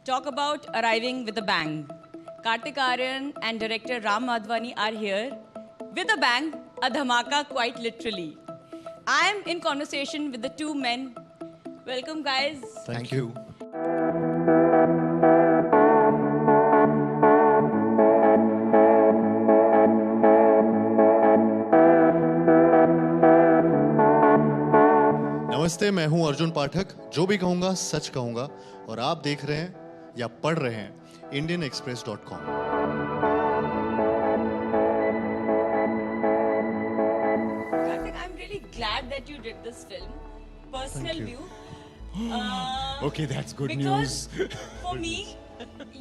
talk about arriving with a bang. Kartik Aaryan and director Ram Madhvani are here with a bang, a dhamaka quite literally. I am in conversation with the two men. Welcome, guys. Thank you. नमस्ते, मैं हूं अर्जुन पाठक. जो भी कहूंगा सच कहूंगा और आप देख रहे हैं या पढ़ रहे हैं indianexpress.com. Kartik, I'm really glad that you did this film. Personal Thank you. view. Okay, that's good because news. for me,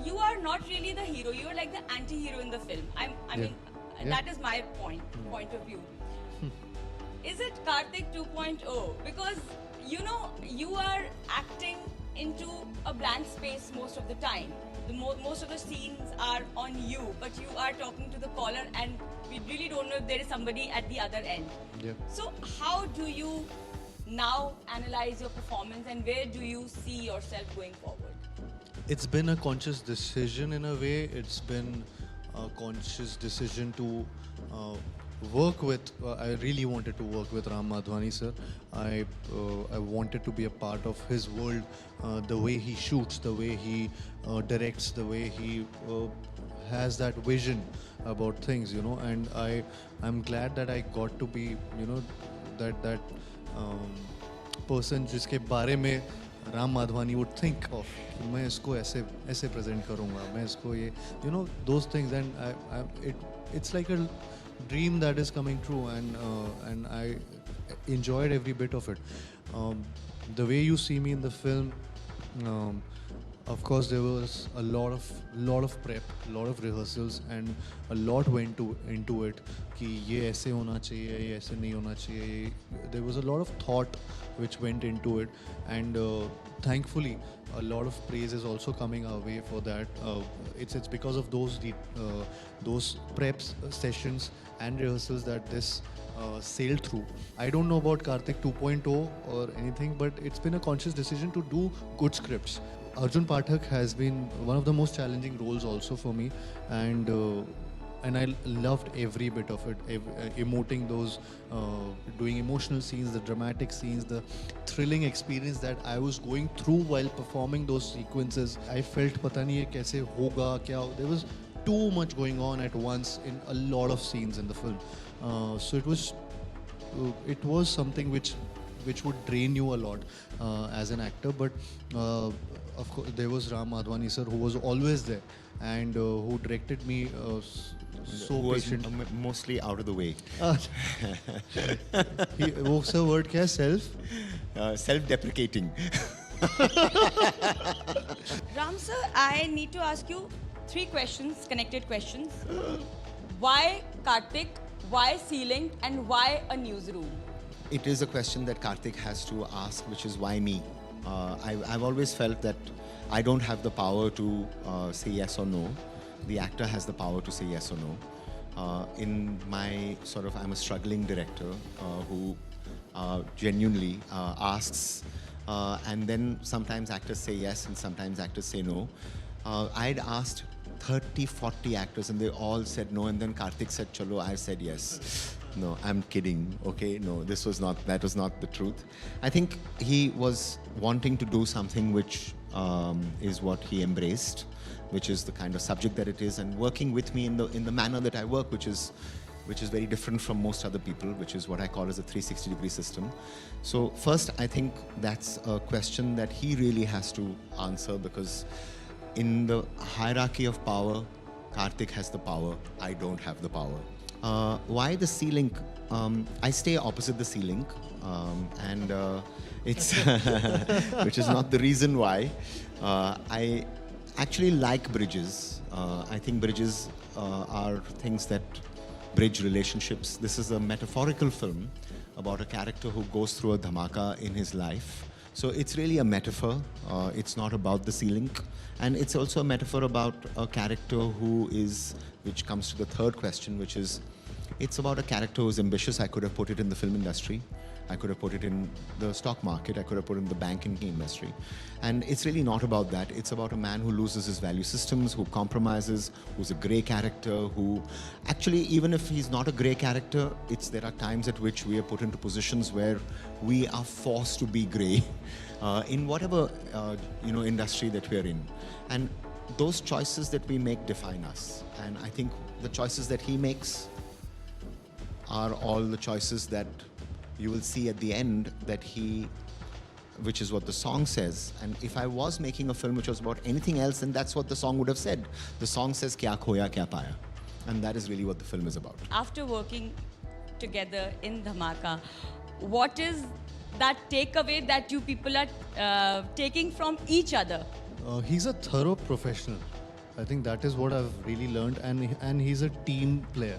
you are not really the hero. You are like the anti-hero in the film. I mean, Yeah. that is my point of view. Is it Kartik 2.0? Because you are acting into a blank space most of the time. Most of the scenes are on you, but you are talking to the caller, and we really don't know if there is somebody at the other end. Yeah. So how do you now analyze your performance, and where do you see yourself going forward? It's been a conscious decision in a way. It's been a conscious decision to work with. I really wanted to work with Ram Madhvani sir. I wanted to be a part of his world, the way he shoots, the way he directs, the way he has that vision about things, and I'm glad that I got to be, that person जिसके बारे में Ram Madhvani would think of. मैं इसको ऐसे present करूँगा, मैं इसको ये, those things, and it's like a dream that is coming true, and I enjoyed every bit of it. The way you see me in the film, of course there was a lot of prep, a lot of rehearsals, and a lot went into it कि ये ऐसे होना चाहिए, ये ऐसे नहीं होना चाहिए. There was a lot of thought which went into it, and thankfully a lot of praise is also coming our way for that. It's because of those preps, sessions and rehearsals that this sailed through. I don't know about Kartik 2.0 or anything, but it's been a conscious decision to do good scripts. Arjun Pathak has been one of the most challenging roles also for me, and I loved every bit of it, emoting those, doing emotional scenes, the dramatic scenes, the thrilling experience that I was going through while performing those sequences. I felt pata nahi hai kaise hoga, kya. There was too much going on at once in a lot of scenes in the film. So it was something which would drain you a lot as an actor, but of course there was Ram Madhvani sir, who was always there, and who directed me so patient. Mostly out of the way. वो sir word क्या है? Self-deprecating. Ram sir, I need to ask you 3 questions, connected questions. Why Kartik? Why Ceiling? And why a newsroom? It is a question that Kartik has to ask, which is why me? I've always felt that I don't have the power to say yes or no. The actor has the power to say yes or no. In my I'm a struggling director who genuinely asks, and then sometimes actors say yes and sometimes actors say no. I'd asked 30, 40 actors and they all said no, and then Kartik said, chalo, I said yes. No, I'm kidding, okay? No, that was not the truth. I think he was wanting to do something which is what he embraced, which is the kind of subject that it is, and working with me in the manner that I work, which is very different from most other people, which is what I call as a 360-degree system. So first, I think that's a question that he really has to answer, because in the hierarchy of power, Kartik has the power, I don't have the power. Why the Sea-Link? I stay opposite the Sea-Link, and it's which is not the reason why. I actually like bridges. I think bridges are things that bridge relationships. This is a metaphorical film about a character who goes through a dhamaka in his life. So it's really a metaphor. It's not about the Sea-Link. And it's also a metaphor about a character which comes to the third question, which is, it's about a character who's ambitious. I could have put it in the film industry. I could have put it in the stock market. I could have put it in the banking industry. And it's really not about that. It's about a man who loses his value systems, who compromises, who's a grey character, who actually, even if he's not a grey character, there are times at which we are put into positions where we are forced to be grey in whatever industry that we're in. And those choices that we make define us. And I think the choices that he makes are all the choices that you will see at the end which is what the song says. And if I was making a film which was about anything else, then that's what the song would have said. The song says, Kya khoya, kya paya. And that is really what the film is about. After working together in Dhamaka, what is that takeaway that you people are taking from each other? He's a thorough professional. I think that is what I've really learned, and he's a team player.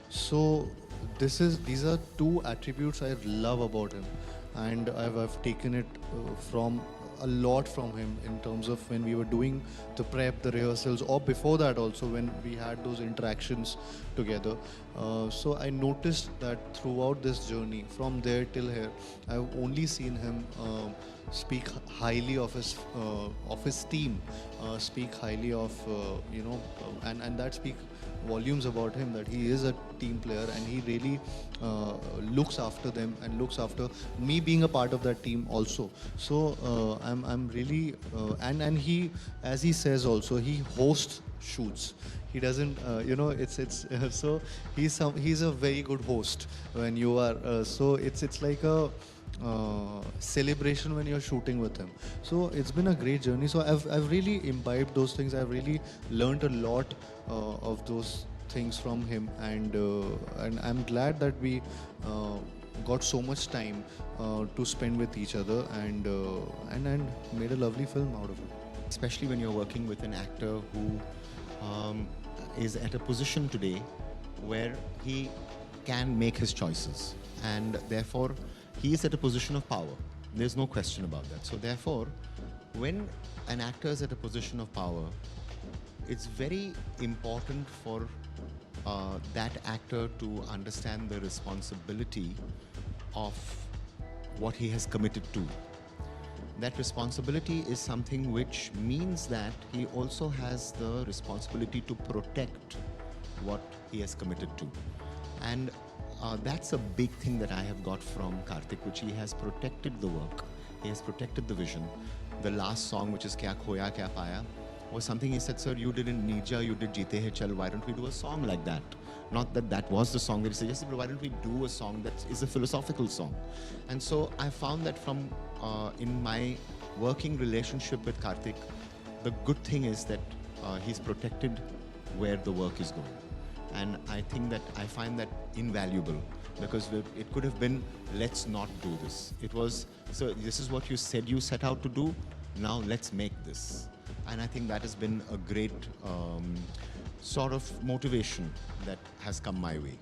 So these are two attributes I love about him, and I've taken it from a lot from him in terms of when we were doing the prep, the rehearsals, or before that also when we had those interactions together. So I noticed that throughout this journey, from there till here, I've only seen him speak highly of his team, speak highly of and that speak volumes about him, that he is a team player and he really looks after them and looks after me being a part of that team also. So I'm really and he, as he says also, he hosts shoots. He doesn't it's so he's a very good host when you are so it's like a celebration when you're shooting with him. So it's been a great journey. So I've really imbibed those things. I've really learned a lot of those things from him, and I'm glad that we got so much time to spend with each other, and made a lovely film out of it. Especially when you're working with an actor who is at a position today where he can make his choices, and therefore he is at a position of power. There's no question about that. So therefore, when an actor is at a position of power, it's very important for that actor to understand the responsibility of what he has committed to. That responsibility is something which means that he also has the responsibility to protect what he has committed to. And that's a big thing that I have got from Karthik, which he has protected the work, he has protected the vision. The last song, which is Kya Khoya Kya Paya, was something he said, sir, you did in Neerja, you did Jeete Hai Chal, why don't we do a song like that? Not that that was the song that he suggested, but why don't we do a song that is a philosophical song? And so I found that from in my working relationship with Karthik, the good thing is that he's protected where the work is going. And I think that I find that invaluable, because it could have been, let's not do this. It was, so this is what you said you set out to do, now let's make this. And I think that has been a great sort of motivation that has come my way.